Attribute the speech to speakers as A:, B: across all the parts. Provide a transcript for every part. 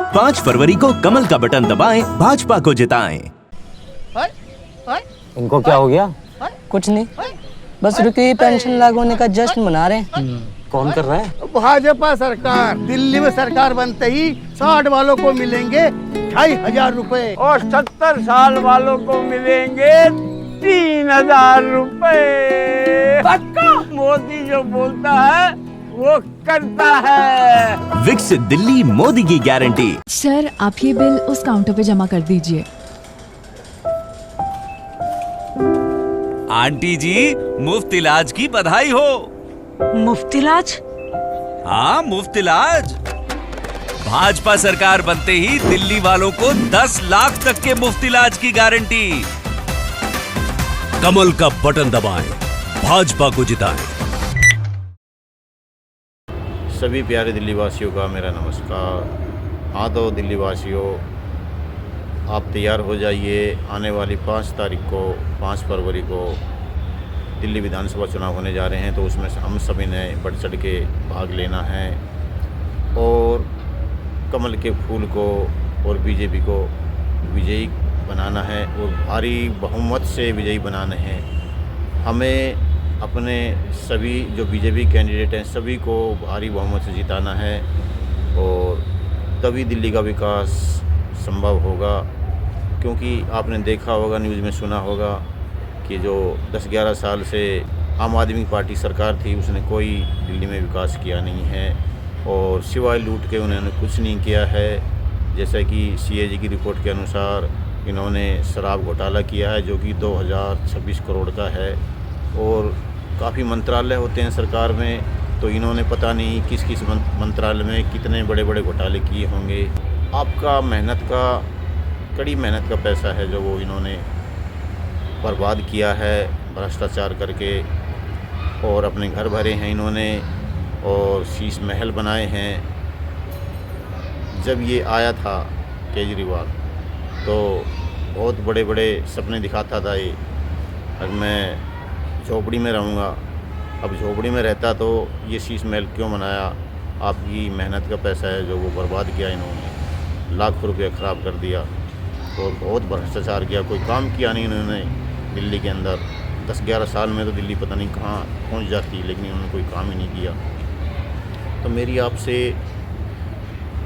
A: 5 फरवरी को कमल का बटन दबाएं, भाजपा को जिताएं।
B: इनको क्या हो गया?
C: कुछ नहीं, बस रुकी पेंशन लागू होने का जश्न मना रहे हैं।
B: कौन कर रहा है?
D: भाजपा सरकार। दिल्ली में सरकार बनते ही 60 वालों को मिलेंगे 2500 रुपए
E: और 70 साल वालों को मिलेंगे 3000 रुपए। पक्का मोदी जो बोलता है वो करता है।
A: विकसित दिल्ली, मोदी की गारंटी।
F: सर, आप ये बिल उस काउंटर पे जमा कर दीजिए।
G: आंटी जी, मुफ्त इलाज की बधाई हो।
H: मुफ्त इलाज?
G: हाँ, मुफ्त इलाज। भाजपा सरकार बनते ही दिल्ली वालों को 10 लाख तक के मुफ्त इलाज की गारंटी।
I: कमल का बटन दबाएं, भाजपा को जिताएं।
J: सभी प्यारे दिल्ली वासियों का मेरा नमस्कार। हाँ तो दिल्ली वासियों, आप तैयार हो जाइए। आने वाली 5 तारीख को, 5 फरवरी को दिल्ली विधानसभा चुनाव होने जा रहे हैं। तो उसमें हम सभी ने बढ़ चढ़ के भाग लेना है और कमल के फूल को और बीजेपी को विजयी बनाना है और भारी बहुमत से विजयी बनाने हैं। हमें अपने सभी जो बीजेपी कैंडिडेट हैं सभी को भारी बहुमत से जिताना है और तभी दिल्ली का विकास संभव होगा। क्योंकि आपने देखा होगा, न्यूज़ में सुना होगा कि जो 10-11 साल से आम आदमी पार्टी सरकार थी उसने कोई दिल्ली में विकास किया नहीं है और सिवाय लूट के उन्होंने कुछ नहीं किया है। जैसा कि CAG की रिपोर्ट के अनुसार इन्होंने शराब घोटाला किया है जो कि 2026 करोड़ का है और काफ़ी मंत्रालय होते हैं सरकार में, तो इन्होंने पता नहीं किस किस मंत्रालय में कितने बड़े बड़े घोटाले किए होंगे। आपका मेहनत का, कड़ी मेहनत का पैसा है जो वो इन्होंने बर्बाद किया है भ्रष्टाचार करके और अपने घर भरे हैं इन्होंने और शीश महल बनाए हैं। जब ये आया था केजरीवाल तो बहुत बड़े बड़े सपने दिखाता था ये, अब मैं झोपड़ी में रहूँगा। अब झोपड़ी में रहता तो ये शीश महल क्यों बनाया? आपकी मेहनत का पैसा है जो वो बर्बाद किया इन्होंने, लाख रुपया ख़राब कर दिया और बहुत भ्रष्टाचार किया। कोई काम किया नहीं इन्होंने दिल्ली के अंदर। 10-11 साल में तो दिल्ली पता नहीं कहाँ पहुँच जाती, लेकिन इन्होंने कोई काम ही नहीं किया। तो मेरी आपसे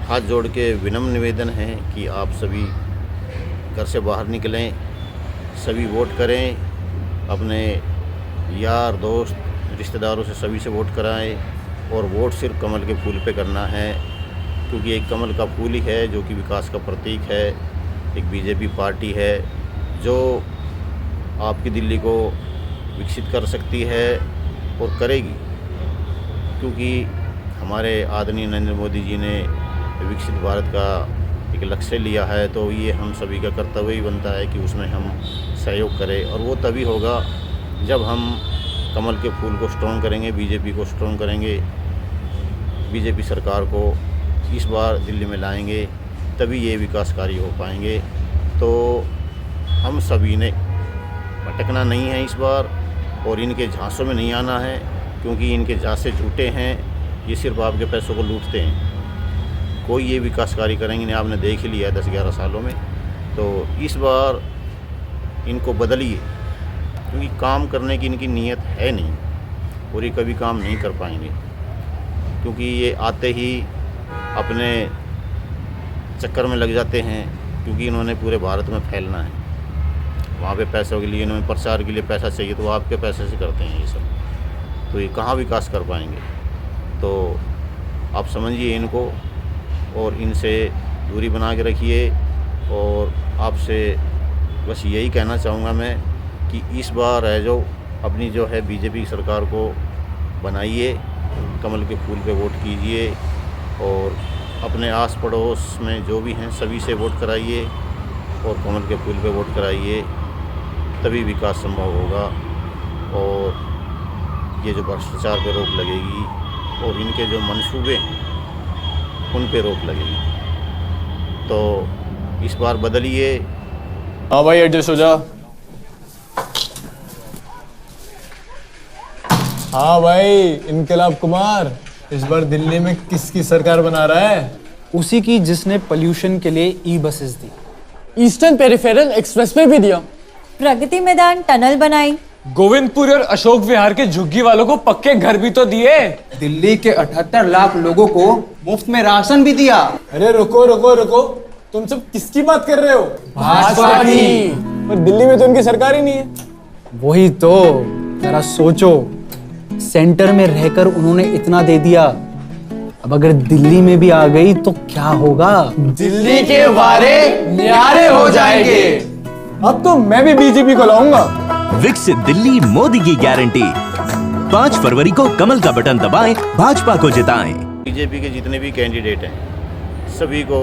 J: हाथ जोड़ के विनम्र निवेदन है कि आप सभी घर से बाहर निकलें, सभी वोट करें, अपने यार दोस्त रिश्तेदारों से सभी से वोट कराएं और वोट सिर्फ कमल के फूल पे करना है। क्योंकि एक कमल का फूल ही है जो कि विकास का प्रतीक है। एक बीजेपी पार्टी है जो आपकी दिल्ली को विकसित कर सकती है और करेगी। क्योंकि हमारे आदरणीय नरेंद्र मोदी जी ने विकसित भारत का एक लक्ष्य लिया है, तो ये हम सभी का कर्तव्य ही बनता है कि उसमें हम सहयोग करें। और वो तभी होगा जब हम कमल के फूल को स्ट्रॉन्ग करेंगे, बीजेपी को स्ट्रॉन्ग करेंगे, बीजेपी सरकार को इस बार दिल्ली में लाएंगे, तभी ये विकास कार्य हो पाएंगे। तो हम सभी ने भटकना नहीं है इस बार और इनके झांसों में नहीं आना है, क्योंकि इनके झांसे झूठे हैं। ये सिर्फ आपके पैसों को लूटते हैं। कोई ये विकास कार्य करेंगे नहीं, आपने देख ही लिया है 10-11 सालों में। तो इस बार इनको बदलिए, क्योंकि काम करने की इनकी नीयत है नहीं और ये कभी काम नहीं कर पाएंगे। क्योंकि ये आते ही अपने चक्कर में लग जाते हैं, क्योंकि इन्होंने पूरे भारत में फैलना है। वहाँ पे पैसों के लिए, इन्होंने प्रचार के लिए पैसा चाहिए, तो आपके पैसे से करते हैं ये सब, तो ये कहाँ विकास कर पाएंगे। तो आप समझिए इनको और इनसे दूरी बना के रखिए। और आपसे बस यही कहना चाहूँगा मैं कि इस बार है जो अपनी जो है बीजेपी सरकार को बनाइए, कमल के फूल पे वोट कीजिए और अपने आस पड़ोस में जो भी हैं सभी से वोट कराइए और कमल के फूल पे वोट कराइए, तभी विकास संभव होगा और ये जो भ्रष्टाचार पे रोक लगेगी और इनके जो मंसूबे हैं उन पे रोक लगेगी। तो इस बार बदलिए।
K: हाँ भाई, एडजस्ट हो जा। हाँ भाई, इनकलाब कुमार इस बार दिल्ली में किसकी सरकार बना रहा है? उसी की जिसने पोल्यूशन के लिए ई बसेस दी, ईस्टर्न पेरिफेरल एक्सप्रेसवे भी दिया,
H: प्रगति मैदान टनल बनाई,
K: गोविंदपुर और अशोक विहार के झुग्गी वालों को पक्के घर भी तो दिए,
B: दिल्ली के 78 लाख लोगों को मुफ्त में राशन भी दिया।
K: अरे रुको रुको रुको, तुम सब किसकी बात कर रहे हो?
B: भाजपा की।
K: पर दिल्ली में तो उनकी सरकार ही नहीं है। वही तो, जरा सोचो, सेंटर में रहकर उन्होंने इतना दे दिया, अब अगर दिल्ली में भी आ गई तो क्या होगा?
B: दिल्ली के वारे न्यारे हो जाएंगे।
K: अब तो मैं भी बीजेपी को लाऊंगा।
A: विकसित दिल्ली मोदी की गारंटी। 5 फरवरी को कमल का बटन दबाएं, भाजपा को जिताएं।
J: बीजेपी के जितने भी कैंडिडेट हैं सभी को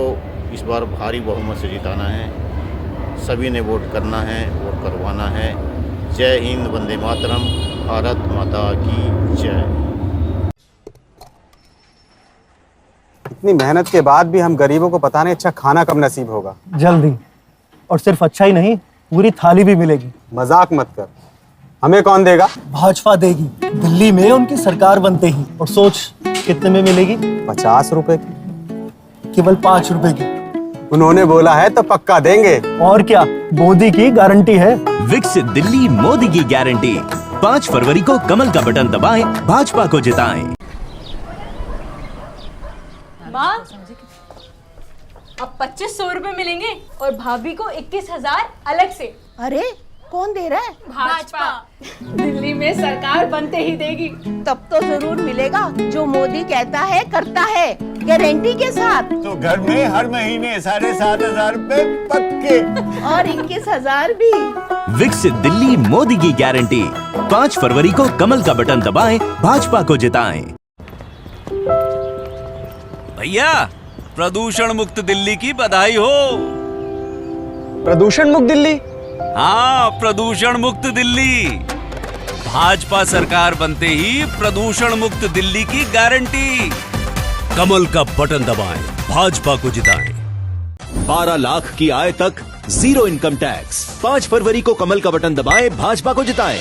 J: इस बार भारी बहुमत से जिताना है, सभी ने वोट करना है, वोट करवाना है। जय हिंद, वंदे मातरम, भारत माता की जय।
B: इतनी मेहनत के बाद भी हम गरीबों को पता नहीं अच्छा खाना कब नसीब होगा।
L: जल्दी, और सिर्फ अच्छा ही नहीं, पूरी थाली भी मिलेगी।
B: मजाक मत कर, हमें कौन देगा?
L: भाजपा देगी, दिल्ली में उनकी सरकार बनते ही। और सोच कितने में मिलेगी?
B: 50 रुपए की।
L: केवल 5 रुपए की।
B: उन्होंने बोला है तो पक्का देंगे।
L: और क्या, मोदी की गारंटी है।
A: विकसित दिल्ली मोदी की गारंटी। 5 फरवरी को कमल का बटन दबाएं, भाजपा को जिताएं।
H: माँ, अब 2500 रुपए मिलेंगे और भाभी को 21,000 अलग से।
M: अरे कौन दे रहा है?
H: भाजपा दिल्ली में सरकार बनते ही देगी।
M: तब तो जरूर मिलेगा, जो मोदी कहता है करता है, गारंटी के साथ।
E: तो घर में हर महीने 7,500 रुपए पक्के
M: और 21,000 भी।
A: विकसित दिल्ली मोदी की गारंटी। 5 फरवरी को कमल का बटन दबाएं, भाजपा को जिताएं।
G: भैया, प्रदूषण मुक्त दिल्ली की बधाई हो।
K: प्रदूषण मुक्त दिल्ली?
G: हाँ, प्रदूषण मुक्त दिल्ली। भाजपा सरकार बनते ही प्रदूषण मुक्त दिल्ली की गारंटी।
I: कमल का बटन दबाएं, भाजपा को जिताएं।
A: 12 लाख की आय तक 0 इनकम टैक्स। 5 फरवरी को कमल का बटन दबाएं, भाजपा को जिताएं।